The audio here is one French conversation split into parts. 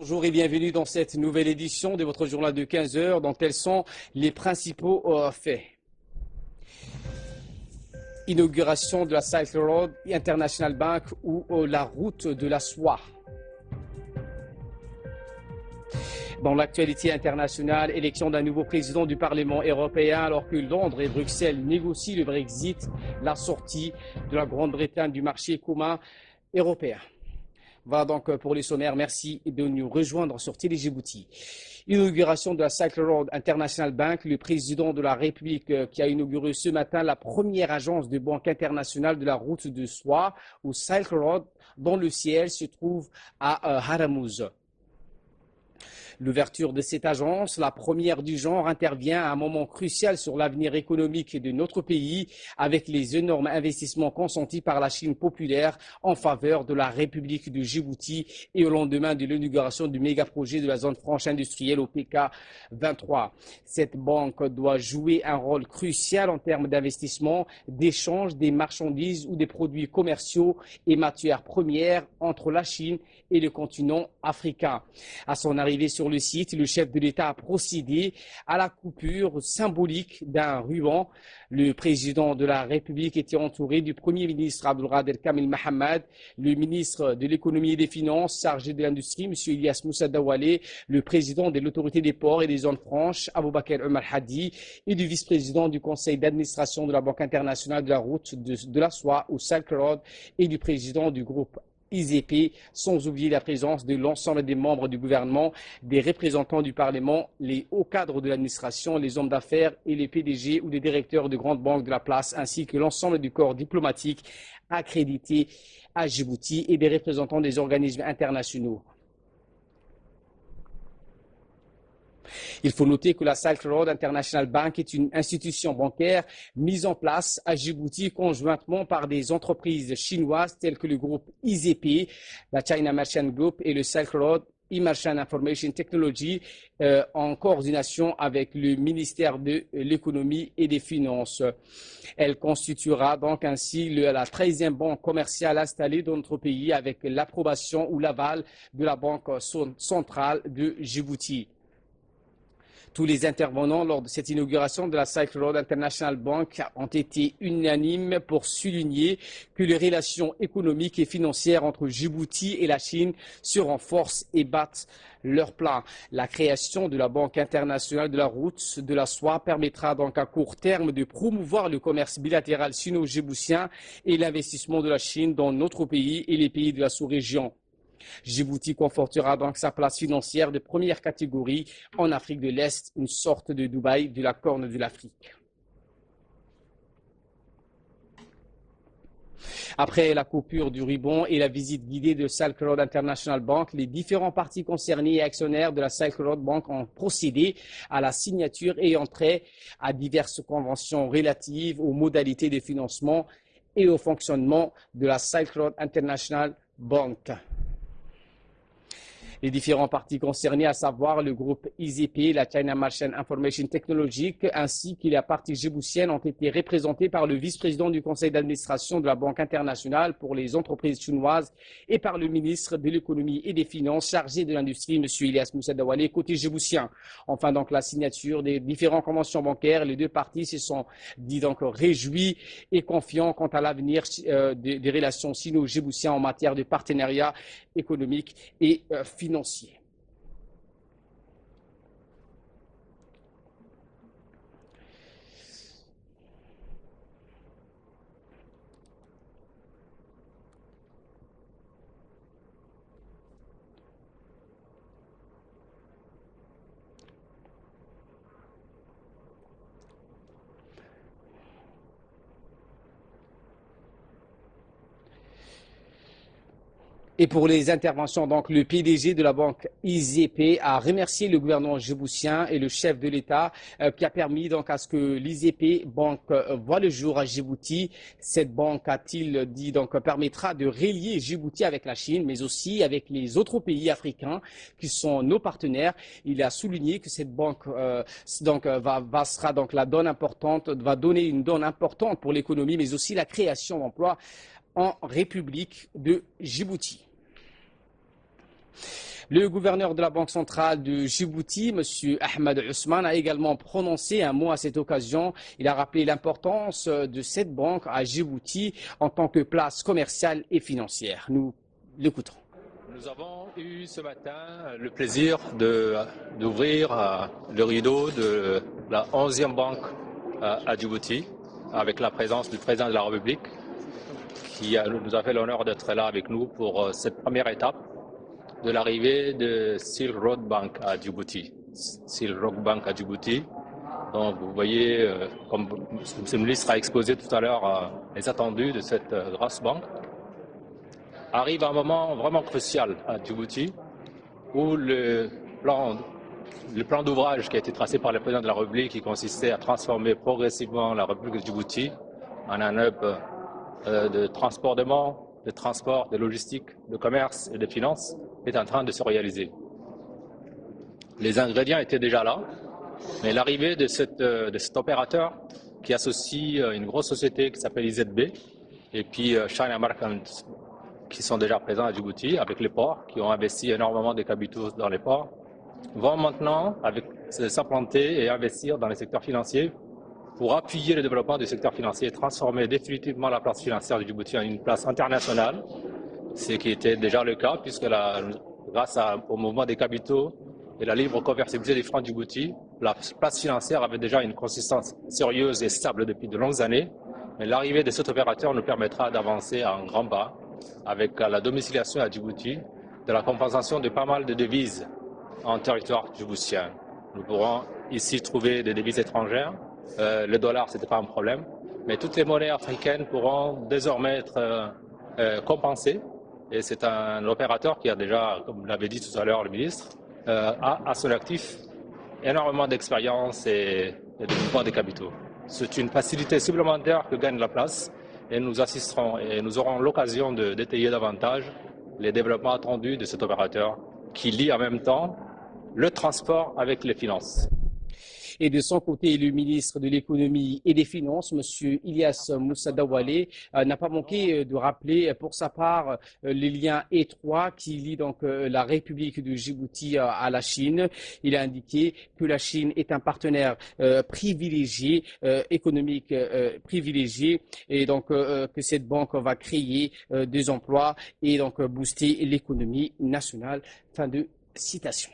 Bonjour et bienvenue dans cette nouvelle édition de votre journal de 15 heures. Donc, tels sont les principaux faits. Inauguration de la Silk Road International Bank ou la route de la soie. Dans l'actualité internationale, élection d'un nouveau président du Parlement européen alors que Londres et Bruxelles négocient le Brexit, la sortie de la Grande-Bretagne du marché commun européen. Voilà donc pour les sommaires. Merci de nous rejoindre sur Télé Djibouti. Inauguration de la Silk Road International Bank, le président de la République qui a inauguré ce matin la première agence de banque internationale de la route de soie ou Silk Road, dont le siège se trouve à Haramouz. L'ouverture de cette agence, la première du genre, intervient à un moment crucial sur l'avenir économique de notre pays avec les énormes investissements consentis par la Chine populaire en faveur de la République de Djibouti et au lendemain de l'inauguration du méga-projet de la zone franche industrielle au PK 23. Cette banque doit jouer un rôle crucial en termes d'investissement, d'échange des marchandises ou des produits commerciaux et matières premières entre la Chine et le continent africain. À son arrivée sur le site, le chef de l'État a procédé à la coupure symbolique d'un ruban. Le président de la République était entouré du Premier ministre Abdelkader Kamil Mahamad, le ministre de l'Économie et des Finances chargé de l'Industrie, M. Ilyas Moussa Dawale, le président de l'Autorité des ports et des zones franches, Aboubakar Omar Hadi, et du vice-président du conseil d'administration de la Banque internationale de la route de la soie ou Silk Road et du président du groupe IZP, sans oublier la présence de l'ensemble des membres du gouvernement, des représentants du Parlement, les hauts cadres de l'administration, les hommes d'affaires et les PDG ou les directeurs de grandes banques de la place, ainsi que l'ensemble du corps diplomatique accrédité à Djibouti et des représentants des organismes internationaux. Il faut noter que la Silk Road International Bank est une institution bancaire mise en place à Djibouti conjointement par des entreprises chinoises telles que le groupe IZP, la China Merchant Group et le Silk Road Merchant Information Technology en coordination avec le ministère de l'Économie et des Finances. Elle constituera donc ainsi la 13e banque commerciale installée dans notre pays avec l'approbation ou l'aval de la Banque centrale de Djibouti. Tous les intervenants lors de cette inauguration de la Silk Road International Bank ont été unanimes pour souligner que les relations économiques et financières entre Djibouti et la Chine se renforcent et battent leur plein. La création de la Banque internationale de la route de la soie permettra donc à court terme de promouvoir le commerce bilatéral sino-djiboutien et l'investissement de la Chine dans notre pays et les pays de la sous-région. Djibouti confortera donc sa place financière de première catégorie en Afrique de l'Est, une sorte de Dubaï de la Corne de l'Afrique. Après la coupure du ruban et la visite guidée de Silk Road International Bank, les différents partis concernés et actionnaires de la Silk Road Bank ont procédé à la signature et entrée à diverses conventions relatives aux modalités de financement et au fonctionnement de la Silk Road International Bank. Les différents partis concernés, à savoir le groupe IZP, la China Merchant Information Technology, ainsi que la partie djiboutienne, ont été représentés par le vice-président du conseil d'administration de la Banque internationale pour les entreprises chinoises et par le ministre de l'Économie et des Finances chargé de l'Industrie, M. Ilyas Moussa Dawale, côté djiboutien. Enfin, donc, la signature des différentes conventions bancaires, les deux parties se sont dit donc réjouis et confiants quant à l'avenir des relations sino-djiboutiennes en matière de partenariat économique et financier. Et pour les interventions, donc, le PDG de la banque IZP a remercié le gouvernement djiboutien et le chef de l'État qui a permis donc à ce que l'IZP banque voit le jour à Djibouti. Cette banque, a-t-il dit, donc permettra de relier Djibouti avec la Chine, mais aussi avec les autres pays africains qui sont nos partenaires. Il a souligné que cette banque sera donc la donne importante, va donner une donne importante pour l'économie, mais aussi la création d'emplois en République de Djibouti. Le gouverneur de la Banque centrale de Djibouti, M. Ahmed Ousmane, a également prononcé un mot à cette occasion. Il a rappelé l'importance de cette banque à Djibouti en tant que place commerciale et financière. Nous l'écoutons. Nous avons eu ce matin le plaisir d'ouvrir le rideau de la 11e banque à Djibouti avec la présence du président de la République qui nous a fait l'honneur d'être là avec nous pour cette première étape de l'arrivée de Silk Road Bank à Djibouti. Silk Road Bank à Djibouti. Donc vous voyez, comme M. le ministre a exposé tout à l'heure les attendus de cette grosse banque, arrive à un moment vraiment crucial à Djibouti où le plan d'ouvrage qui a été tracé par le président de la République qui consistait à transformer progressivement la République de Djibouti en un hub de transportement, de transport, de logistique, de commerce et de finances est en train de se réaliser. Les ingrédients étaient déjà là, mais l'arrivée de cet opérateur qui associe une grosse société qui s'appelle IZB et puis China Merchants qui sont déjà présents à Djibouti avec les ports, qui ont investi énormément de capitaux dans les ports, vont maintenant s'implanter et investir dans les secteurs financiers pour appuyer le développement du secteur financier et transformer définitivement la place financière de Djibouti en une place internationale, ce qui était déjà le cas puisque grâce au mouvement des capitaux et la libre convertibilité des francs de Djibouti, la place financière avait déjà une consistance sérieuse et stable depuis de longues années. Mais l'arrivée de cet opérateur nous permettra d'avancer en grand pas avec la domiciliation à Djibouti de la compensation de pas mal de devises en territoire djiboutien. Nous pourrons ici trouver des devises étrangères. Le dollar, ce n'était pas un problème. Mais toutes les monnaies africaines pourront désormais être compensées. Et c'est un opérateur qui a déjà, comme l'avait dit tout à l'heure le ministre, a à son actif énormément d'expérience et de mouvement des capitaux. C'est une facilité supplémentaire que gagne la place et nous assisterons et nous aurons l'occasion de détailler davantage les développements attendus de cet opérateur qui lie en même temps le transport avec les finances. Et de son côté, le ministre de l'économie et des finances, M. Ilyas Moussa Dawale, n'a pas manqué de rappeler pour sa part les liens étroits qui lient donc la République de Djibouti à la Chine. Il a indiqué que la Chine est un partenaire privilégié, économique privilégié, et donc que cette banque va créer des emplois et donc booster l'économie nationale. Fin de citation.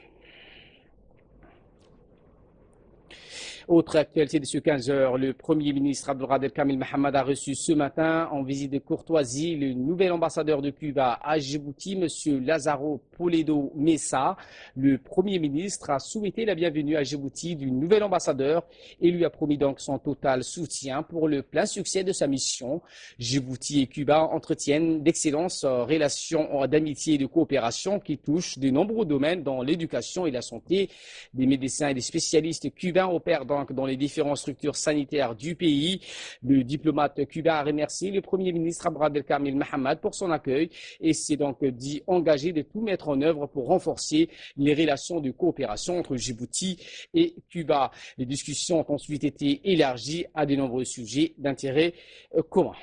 Autre actualité de ce 15 heures, le Premier ministre Abdelkader Kamil Mohamed a reçu ce matin en visite de courtoisie le nouvel ambassadeur de Cuba à Djibouti, M. Lazaro Poledo Messa. Le Premier ministre a souhaité la bienvenue à Djibouti du nouvel ambassadeur et lui a promis donc son total soutien pour le plein succès de sa mission. Djibouti et Cuba entretiennent d'excellentes relations d'amitié et de coopération qui touchent de nombreux domaines dans l'éducation et la santé. Des médecins et des spécialistes cubains opèrent donc dans les différentes structures sanitaires du pays. Le diplomate cubain a remercié le Premier ministre Abdelkader Kamil Mohamed pour son accueil et s'est donc dit engagé de tout mettre en œuvre pour renforcer les relations de coopération entre Djibouti et Cuba. Les discussions ont ensuite été élargies à de nombreux sujets d'intérêt commun.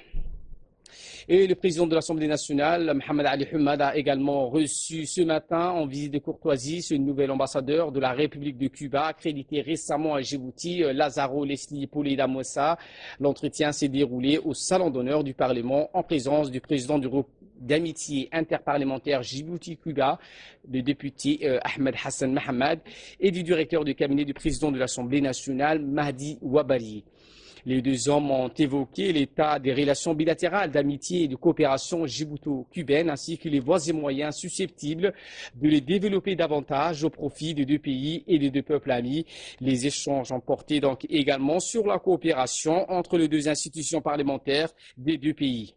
Et le président de l'Assemblée nationale, Mohamed Ali Humad, a également reçu ce matin en visite de courtoisie ce nouvel ambassadeur de la République de Cuba, accrédité récemment à Djibouti, Lazaro Leslie Poleda Moussa. L'entretien s'est déroulé au Salon d'honneur du Parlement en présence du président du groupe d'amitié interparlementaire Djibouti-Cuba, le député Ahmed Hassan Mohamed, et du directeur du cabinet du président de l'Assemblée nationale, Mahdi Wabari. Les deux hommes ont évoqué l'état des relations bilatérales d'amitié et de coopération djibouto-cubaines ainsi que les voies et moyens susceptibles de les développer davantage au profit des deux pays et des deux peuples amis. Les échanges ont porté donc également sur la coopération entre les deux institutions parlementaires des deux pays.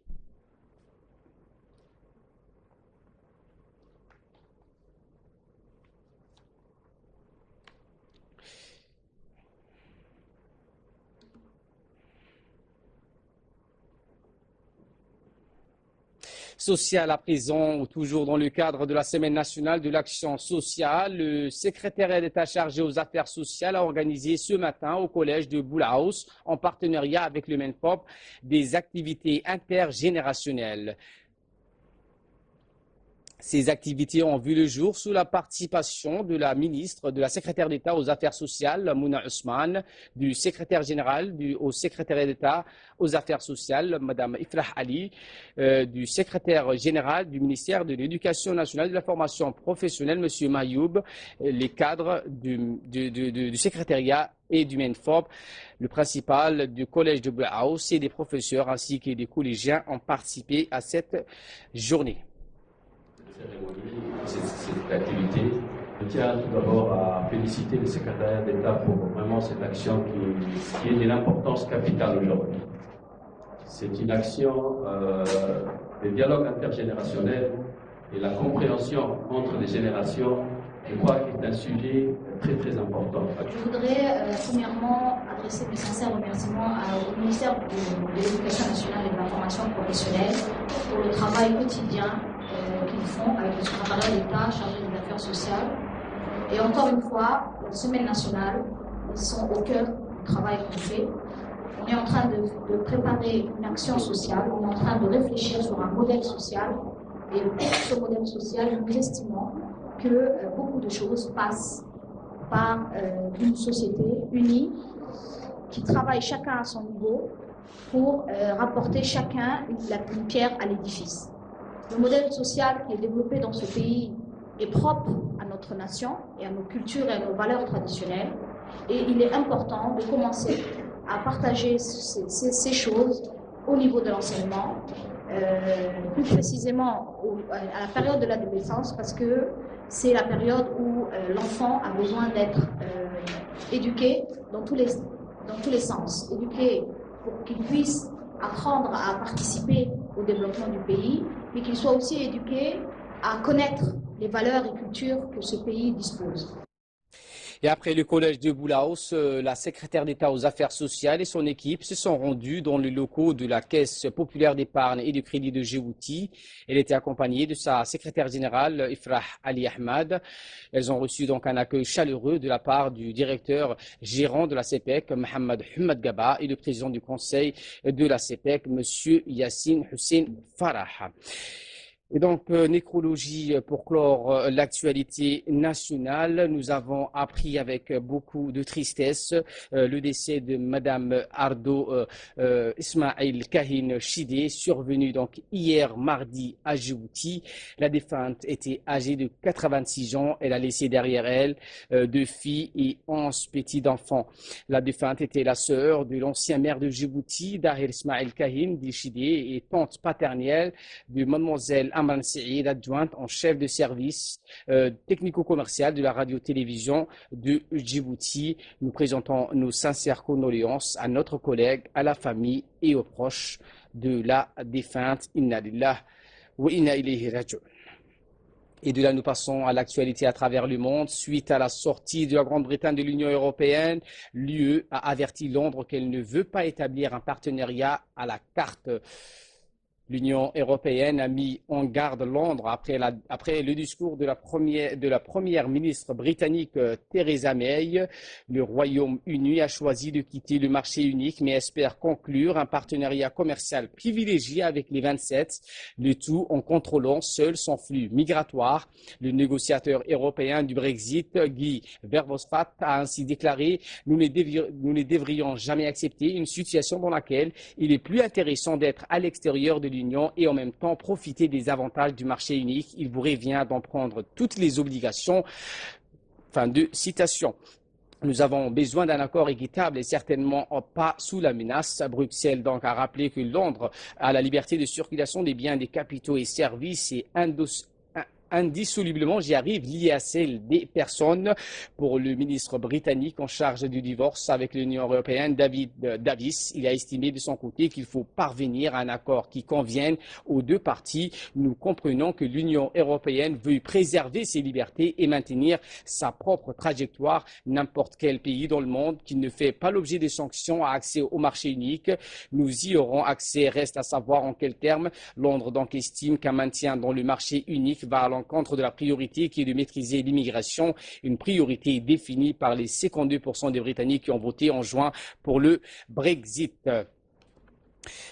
Social à présent, toujours dans le cadre de la Semaine nationale de l'action sociale, le secrétariat d'État chargé aux affaires sociales a organisé ce matin au collège de Boulaous, en partenariat avec le MENPOP, des activités intergénérationnelles. Ces activités ont vu le jour sous la participation de la ministre, de la secrétaire d'État aux Affaires sociales, Mouna Ousmane, du secrétaire général au secrétaire d'État aux Affaires sociales, Madame Ifrah Ali, du secrétaire général du ministère de l'Éducation nationale et de la formation professionnelle, Monsieur Mayoub, les cadres du secrétariat et du MENFOP, le principal du collège de Blahaus et des professeurs ainsi que des collégiens ont participé à cette journée. Cette activité. Je tiens tout d'abord à féliciter le secrétaire d'État pour vraiment cette action qui est d'une importance capitale aujourd'hui. C'est une action de dialogue intergénérationnel et la compréhension entre les générations, je crois qu'il est un sujet très très important. Je voudrais premièrement adresser mes sincères remerciements au ministère de l'Éducation nationale et de la formation professionnelle pour le travail quotidien qu'ils font avec le secrétariat d'État chargé des affaires sociales. Et encore une fois, la semaine nationale, ils sont au cœur du travail qu'on fait. On est en train de préparer une action sociale, on est en train de réfléchir sur un modèle social. Et pour ce modèle social, nous estimons que beaucoup de choses passent par une société unie qui travaille chacun à son niveau pour rapporter chacun une pierre à l'édifice. Le modèle social qui est développé dans ce pays est propre à notre nation et à nos cultures et à nos valeurs traditionnelles. Et il est important de commencer à partager ces choses au niveau de l'enseignement, plus précisément à la période de l'adolescence, parce que c'est la période où l'enfant a besoin d'être éduqué dans tous les sens. Éduqué pour qu'il puisse apprendre à participer au développement du pays, mais qu'il soit aussi éduqué à connaître les valeurs et cultures que ce pays dispose. Et après le collège de Boulaos, la secrétaire d'État aux affaires sociales et son équipe se sont rendus dans les locaux de la Caisse populaire d'épargne et de crédit de Djibouti. Elle était accompagnée de sa secrétaire générale, Ifrah Ali Ahmad. Elles ont reçu donc un accueil chaleureux de la part du directeur gérant de la CPEC, Mohamed Hamad Gaba, et le président du conseil de la CPEC, Monsieur Yassine Hussein Farah. Et donc, nécrologie pour clore l'actualité nationale. Nous avons appris avec beaucoup de tristesse le décès de Madame Ardo Ismail Kahin Chidé, survenu donc hier mardi à Djibouti. La défunte était âgée de 86 ans. Elle a laissé derrière elle 2 filles et 11 petits-enfants. La défunte était la sœur de l'ancien maire de Djibouti, Dahir Ismail Kahin Chidé, et tante paternelle de mademoiselle Aman Saïd, adjointe en chef de service technico-commercial de la radio-télévision de Djibouti. Nous présentons nos sincères condoléances à notre collègue, à la famille et aux proches de la défunte. Inna lillah wa inna ilayhi raji'un. Et de là, nous passons à l'actualité à travers le monde. Suite à la sortie de la Grande-Bretagne de l'Union européenne, l'UE a averti Londres qu'elle ne veut pas établir un partenariat à la carte. L'Union européenne a mis en garde Londres après le discours de la première ministre britannique Theresa May. Le Royaume-Uni a choisi de quitter le marché unique mais espère conclure un partenariat commercial privilégié avec les 27, le tout en contrôlant seul son flux migratoire. Le négociateur européen du Brexit, Guy Verhofstadt, a ainsi déclaré « Nous ne devrions jamais accepter une situation dans laquelle il est plus intéressant d'être à l'extérieur de l'Union et en même temps profiter des avantages du marché unique. Il vous revient d'en prendre toutes les obligations. » Fin de citation. Nous avons besoin d'un accord équitable et certainement pas sous la menace. Bruxelles donc a rappelé que Londres a la liberté de circulation des biens, des capitaux et services et indissolublement, j'y arrive, lié à celle des personnes. Pour le ministre britannique en charge du divorce avec l'Union européenne, David Davis, il a estimé de son côté qu'il faut parvenir à un accord qui convienne aux deux parties. Nous comprenons que l'Union européenne veut préserver ses libertés et maintenir sa propre trajectoire. N'importe quel pays dans le monde qui ne fait pas l'objet de sanctions a accès au marché unique. Nous y aurons accès, reste à savoir en quels termes. Londres donc estime qu'un maintien dans le marché unique va à l'encontre de la priorité qui est de maîtriser l'immigration, une priorité définie par les 52% des Britanniques qui ont voté en juin pour le Brexit.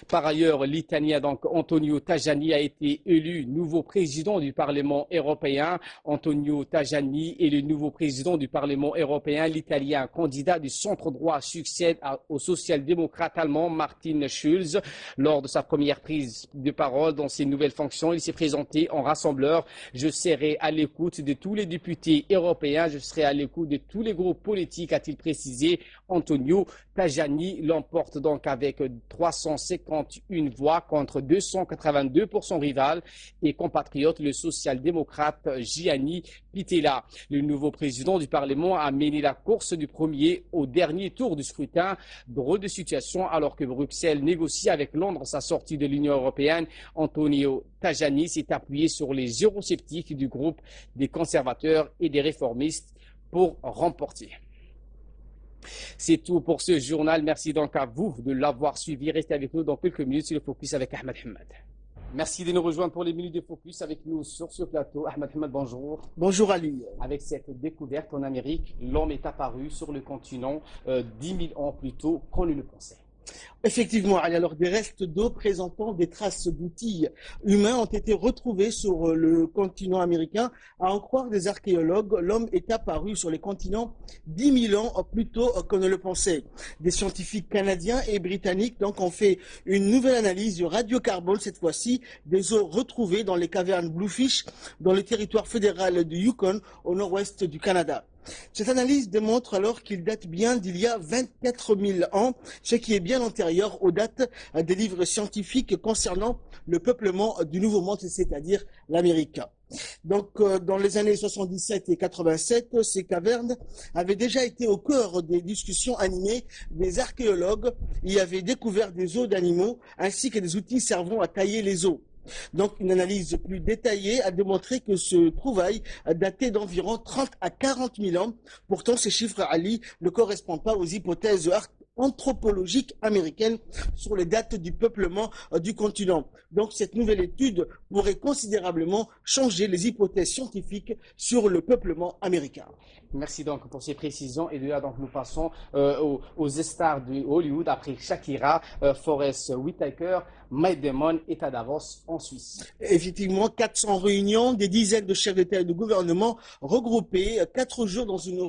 Par ailleurs, l'Italien donc Antonio Tajani a été élu nouveau président du Parlement européen. Antonio Tajani est le nouveau président du Parlement européen. L'Italien candidat du centre droit succède au social-démocrate allemand Martin Schulz. Lors de sa première prise de parole dans ses nouvelles fonctions, il s'est présenté en rassembleur. Je serai à l'écoute de tous les députés européens. Je serai à l'écoute de tous les groupes politiques, a-t-il précisé. Antonio Tajani l'emporte donc avec 351 voix contre 282 pour son rival et compatriote, le social-démocrate Gianni Pittella. Le nouveau président du Parlement a mené la course du premier au dernier tour du scrutin. Drôle de situation alors que Bruxelles négocie avec Londres sa sortie de l'Union européenne. Antonio Tajani s'est appuyé sur les eurosceptiques du groupe des conservateurs et des réformistes pour remporter. C'est tout pour ce journal. Merci donc à vous de l'avoir suivi. Restez avec nous dans quelques minutes sur le Focus avec Ahmed Hamad. Merci de nous rejoindre pour les minutes de Focus avec nous sur ce plateau. Ahmed Hamad, bonjour. Bonjour Ali. Avec cette découverte en Amérique, l'homme est apparu sur le continent 10 000 ans plus tôt qu'on ne le pensait. Effectivement, alors des restes d'eau présentant des traces d'outils humains ont été retrouvés sur le continent américain. À en croire des archéologues, l'homme est apparu sur les continents 10 000 ans plus tôt qu'on ne le pensait. Des scientifiques canadiens et britanniques donc ont fait une nouvelle analyse du radiocarbone, cette fois-ci des eaux retrouvées dans les cavernes Bluefish dans le territoire fédéral du Yukon au nord-ouest du Canada. Cette analyse démontre alors qu'il date bien d'il y a 24 000 ans, ce qui est bien antérieur aux dates des livres scientifiques concernant le peuplement du Nouveau Monde, c'est-à-dire l'Amérique. Donc, dans les années 77 et 87, ces cavernes avaient déjà été au cœur des discussions animées des archéologues. Ils avaient découvert des os d'animaux ainsi que des outils servant à tailler les os. Donc, une analyse plus détaillée a démontré que ce trouvaille datait d'environ 30 à 40 000 ans. Pourtant, ces chiffres, Ali, ne correspondent pas aux hypothèses anthropologiques américaines sur les dates du peuplement du continent. Donc, cette nouvelle étude pourrait considérablement changer les hypothèses scientifiques sur le peuplement américain. Merci donc pour ces précisions. Et de là, donc, nous passons aux stars de Hollywood. Après Shakira, Forest Whitaker, Matt Damon est à Davos en Suisse. Effectivement, 400 réunions, des dizaines de chefs d'État et de gouvernement regroupés 4 jours dans une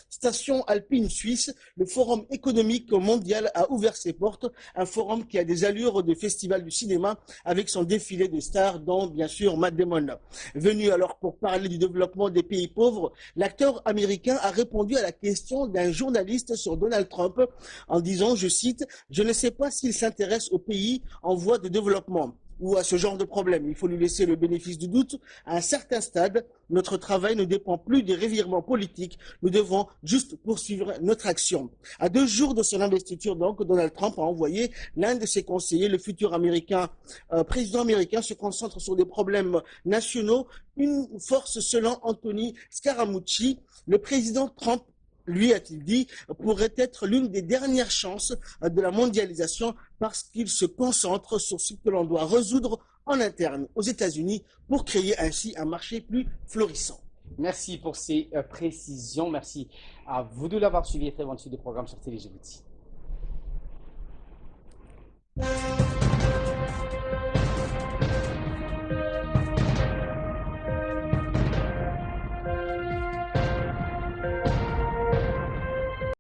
station alpine suisse. Le Forum économique mondial a ouvert ses portes, un forum qui a des allures de festival du cinéma avec son défilé de stars, dont bien sûr Matt Damon. Venu alors pour parler du développement des pays pauvres, l'acteur américain a répondu à la question d'un journaliste sur Donald Trump en disant, je cite, « Je ne sais pas s'il s'intéresse aux pays en voie de développement ou à ce genre de problème. Il faut lui laisser le bénéfice du doute. À un certain stade, notre travail ne dépend plus des revirements politiques. Nous devons juste poursuivre notre action. » À 2 jours de son investiture, donc, Donald Trump a envoyé l'un de ses conseillers, le futur président américain, se concentre sur des problèmes nationaux. Une force, selon Anthony Scaramucci, le président Trump, lui, a-t-il dit, pourrait être l'une des dernières chances de la mondialisation parce qu'il se concentre sur ce que l'on doit résoudre en interne aux États-Unis pour créer ainsi un marché plus florissant. Merci pour ces précisions. Merci à vous de l'avoir suivi. Très bonne suite de programme sur Télé Djibouti.